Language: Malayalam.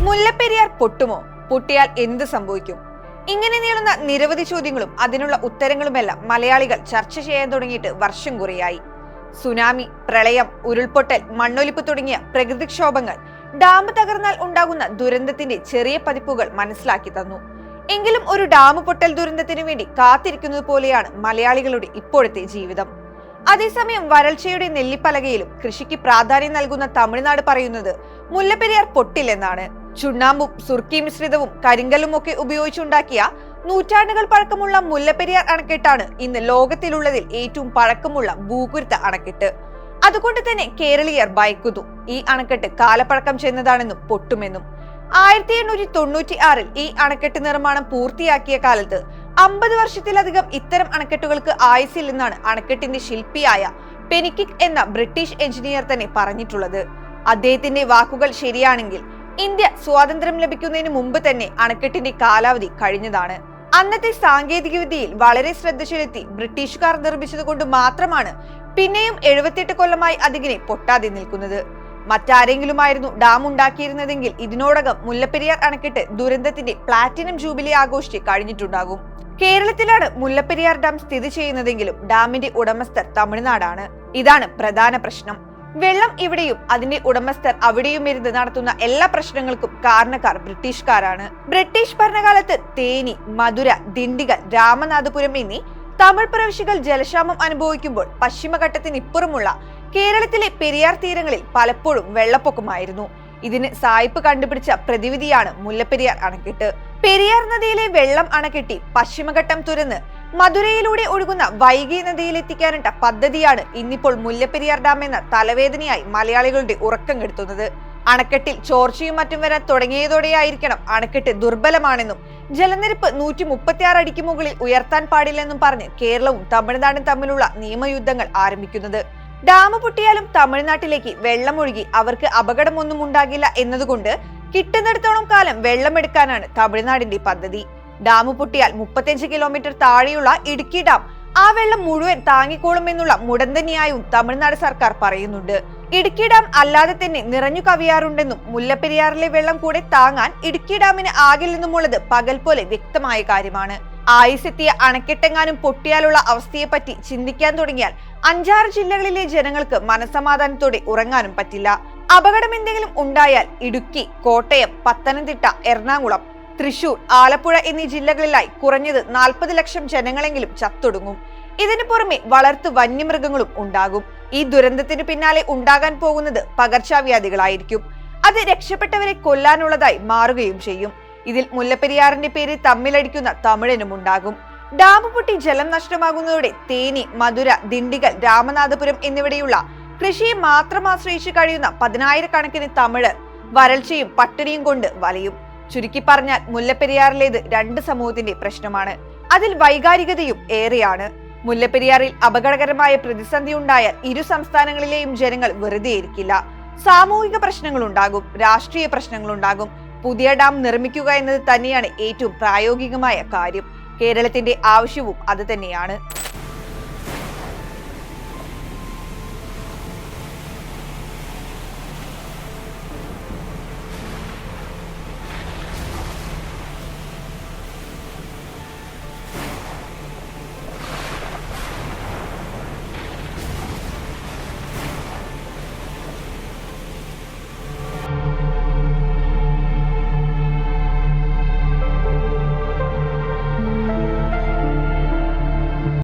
മുല്ലപ്പെരിയാർ പൊട്ടുമോ? പൊട്ടിയാൽ എന്ത് സംഭവിക്കും? ഇങ്ങനെ നീളുന്ന നിരവധി ചോദ്യങ്ങളും അതിനുള്ള ഉത്തരങ്ങളുമെല്ലാം മലയാളികൾ ചർച്ച ചെയ്യാൻ തുടങ്ങിയിട്ട് വർഷം കുറയായി. സുനാമി, പ്രളയം, ഉരുൾപൊട്ടൽ, മണ്ണൊലിപ്പ് തുടങ്ങിയ പ്രകൃതിക്ഷോഭങ്ങൾ ഡാം തകർന്നാൽ ഉണ്ടാകുന്ന ദുരന്തത്തിന്റെ ചെറിയ പതിപ്പുകൾ മനസ്സിലാക്കി തന്നു. എങ്കിലും ഒരു ഡാം പൊട്ടൽ ദുരന്തത്തിനു വേണ്ടി കാത്തിരിക്കുന്നത് പോലെയാണ് മലയാളികളുടെ ഇപ്പോഴത്തെ ജീവിതം. അതേസമയം വരൾച്ചയുടെ നെല്ലിപ്പലകയിലും കൃഷിക്ക് പ്രാധാന്യം നൽകുന്ന തമിഴ്നാട് പറയുന്നത് മുല്ലപ്പെരിയാർ പൊട്ടില്ലെന്നാണ്. ചുണ്ണാമ്പും സുർക്കി മിശ്രിതവും കരിങ്കല്ലും ഒക്കെ ഉപയോഗിച്ചുണ്ടാക്കിയ നൂറ്റാണ്ടുകൾ പഴക്കമുള്ള മുല്ലപ്പെരിയാർ അണക്കെട്ടാണ് ഇന്ന് ലോകത്തിലുള്ളതിൽ ഏറ്റവും പഴക്കമുള്ള ഭൂകുരുത്ത അണക്കെട്ട്. അതുകൊണ്ട് തന്നെ കേരളീയർ ഭയക്കുന്നു ഈ അണക്കെട്ട് കാലപ്പഴക്കം ചെന്നതാണെന്നും പൊട്ടുമെന്നും. 1896 ഈ അണക്കെട്ട് നിർമ്മാണം പൂർത്തിയാക്കിയ കാലത്ത് 50 വർഷത്തിലധികം ഇത്തരം അണക്കെട്ടുകൾക്ക് ആയുസില്ലെന്നാണ് അണക്കെട്ടിന്റെ ശില്പിയായ പെനിക്കിക് എന്ന ബ്രിട്ടീഷ് എഞ്ചിനീയർ തന്നെ പറഞ്ഞിട്ടുള്ളത്. അദ്ദേഹത്തിന്റെ വാക്കുകൾ ശരിയാണെങ്കിൽ ഇന്ത്യ സ്വാതന്ത്ര്യം ലഭിക്കുന്നതിന് മുമ്പ് തന്നെ അണക്കെട്ടിന്റെ കാലാവധി കഴിഞ്ഞതാണ്. അന്നത്തെ സാങ്കേതിക വിദ്യയിൽ വളരെ ശ്രദ്ധ ചെലുത്തി ബ്രിട്ടീഷുകാർ നിർമ്മിച്ചത് കൊണ്ട് മാത്രമാണ് പിന്നെയും 78 കൊല്ലമായി അതിങ്ങനെ പൊട്ടാതെ നിൽക്കുന്നത്. മറ്റാരെങ്കിലുമായിരുന്നു ഡാം ഉണ്ടാക്കിയിരുന്നതെങ്കിൽ ഇതിനോടകം മുല്ലപ്പെരിയാർ അണക്കെട്ട് ദുരന്തത്തിന്റെ പ്ലാറ്റിനം ജൂബിലി ആഘോഷിച്ച് കഴിഞ്ഞിട്ടുണ്ടാകും. കേരളത്തിലാണ് മുല്ലപ്പെരിയാർ ഡാം സ്ഥിതി ചെയ്യുന്നതെങ്കിലും ഡാമിന്റെ ഉടമസ്ഥർ തമിഴ്നാടാണ്. ഇതാണ് പ്രധാന പ്രശ്നം. വെള്ളം ഇവിടെയും അതിന്റെ ഉടമസ്ഥർ അവിടെയും ഇരുന്ന് നടത്തുന്ന എല്ലാ പ്രശ്നങ്ങൾക്കും കാരണക്കാർ ബ്രിട്ടീഷുകാരാണ്. ബ്രിട്ടീഷ് ഭരണകാലത്ത് തേനി, മധുര, ദിണ്ടിഗൽ, രാമനാഥപുരം എന്നീ തമിഴ് പ്രവിശ്യകൾ ജലക്ഷാമം അനുഭവിക്കുമ്പോൾ പശ്ചിമഘട്ടത്തിനിപ്പുറമുള്ള കേരളത്തിലെ പെരിയാർ തീരങ്ങളിൽ പലപ്പോഴും വെള്ളപ്പൊക്കമായിരുന്നു. ഇതിന് സായിപ്പ് കണ്ടുപിടിച്ച പ്രതിവിധിയാണ് മുല്ലപ്പെരിയാർ അണക്കെട്ട്. പെരിയാർ നദിയിലെ വെള്ളം അണക്കെട്ടി പശ്ചിമഘട്ടം തുരന്ന് മധുരയിലൂടെ ഒഴുകുന്ന വൈഗി നദിയിലെത്തിക്കാനിട്ട പദ്ധതിയാണ് ഇന്നിപ്പോൾ മുല്ലപ്പെരിയാർ ഡാം എന്ന തലവേദനയായി മലയാളികളുടെ ഉറക്കം കെടുത്തുന്നത്. അണക്കെട്ടിൽ ചോർച്ചയും മറ്റും വരാൻ തുടങ്ങിയതോടെയായിരിക്കണം അണക്കെട്ട് ദുർബലമാണെന്നും ജലനിരപ്പ് 136 അടിക്ക് മുകളിൽ ഉയർത്താൻ പാടില്ലെന്നും പറഞ്ഞ് കേരളവും തമിഴ്നാടും തമ്മിലുള്ള നിയമയുദ്ധങ്ങൾ ആരംഭിക്കുന്നത്. ഡാം പൊട്ടിയാലും തമിഴ്നാട്ടിലേക്ക് വെള്ളമൊഴുകി അവർക്ക് അപകടമൊന്നും ഉണ്ടാകില്ല എന്നതുകൊണ്ട് കിട്ടുന്നിടത്തോളം കാലം വെള്ളമെടുക്കാനാണ് തമിഴ്നാടിന്റെ പദ്ധതി. ഡാം പൊട്ടിയാൽ 35 കിലോമീറ്റർ താഴെയുള്ള ഇടുക്കി ഡാം ആ വെള്ളം മുഴുവൻ താങ്ങിക്കോളുമെന്നുള്ള മുടന്തന്യായവും തമിഴ്നാട് സർക്കാർ പറയുന്നുണ്ട്. ഇടുക്കി ഡാം അല്ലാതെ തന്നെ നിറഞ്ഞു കവിയാറുണ്ടെന്നും മുല്ലപ്പെരിയാറിലെ വെള്ളം കൂടെ താങ്ങാൻ ഇടുക്കി ഡാമിന് ആകില്ലെന്നുമുള്ളത് പകൽ പോലെ വ്യക്തമായ കാര്യമാണ്. ആയുസെത്തിയ അണക്കെട്ടെങ്ങാനും പൊട്ടിയാലുള്ള അവസ്ഥയെപ്പറ്റി ചിന്തിക്കാൻ തുടങ്ങിയാൽ 5-6 ജില്ലകളിലെ ജനങ്ങൾക്ക് മനസമാധാനത്തോടെ ഉറങ്ങാനും പറ്റില്ല. അപകടം എന്തെങ്കിലും ഉണ്ടായാൽ ഇടുക്കി, കോട്ടയം, പത്തനംതിട്ട, എറണാകുളം, തൃശൂർ, ആലപ്പുഴ എന്നീ ജില്ലകളിലായി കുറഞ്ഞത് 40 ലക്ഷം ജനങ്ങളെങ്കിലും ചത്തൊടുങ്ങും. ഇതിനു പുറമെ വളർത്തു വന്യമൃഗങ്ങളും ഉണ്ടാകും. ഈ ദുരന്തത്തിന് പിന്നാലെ ഉണ്ടാകാൻ പോകുന്നത് പകർച്ചവ്യാധികളായിരിക്കും. അത് രക്ഷപ്പെട്ടവരെ കൊല്ലാനുള്ളതായി മാറുകയും ചെയ്യും. ഇതിൽ മുല്ലപ്പെരിയാറിന്റെ പേര് തമ്മിലടിക്കുന്ന തമിഴനും ഉണ്ടാകും. ഡാം പൊട്ടി ജലം നഷ്ടമാകുന്നതോടെ തേനി, മധുര, ദിണ്ടിഗൽ, രാമനാഥപുരം എന്നിവിടെയുള്ള കൃഷിയെ മാത്രം ആശ്രയിച്ചു കഴിയുന്ന 10,000-കണക്കിന് തമിഴർ വരൾച്ചയും പട്ടിണിയും കൊണ്ട് വലയും. ചുരുക്കി പറഞ്ഞാൽ മുല്ലപ്പെരിയാറിലേത് 2 സമൂഹത്തിന്റെ പ്രശ്നമാണ്. അതിൽ വൈകാരികതയും ഏറെയാണ്. മുല്ലപ്പെരിയാറിൽ അപകടകരമായ പ്രതിസന്ധി ഉണ്ടായാൽ ഇരു സംസ്ഥാനങ്ങളിലെയും ജനങ്ങൾ വെറുതെ ഇരിക്കില്ല. സാമൂഹിക പ്രശ്നങ്ങളുണ്ടാകും, രാഷ്ട്രീയ പ്രശ്നങ്ങളുണ്ടാകും. പുതിയ ഡാം നിർമ്മിക്കുക എന്നത് തന്നെയാണ് ഏറ്റവും പ്രായോഗികമായ കാര്യം. കേരളത്തിന്റെ ആവശ്യവും അത് തന്നെയാണ്.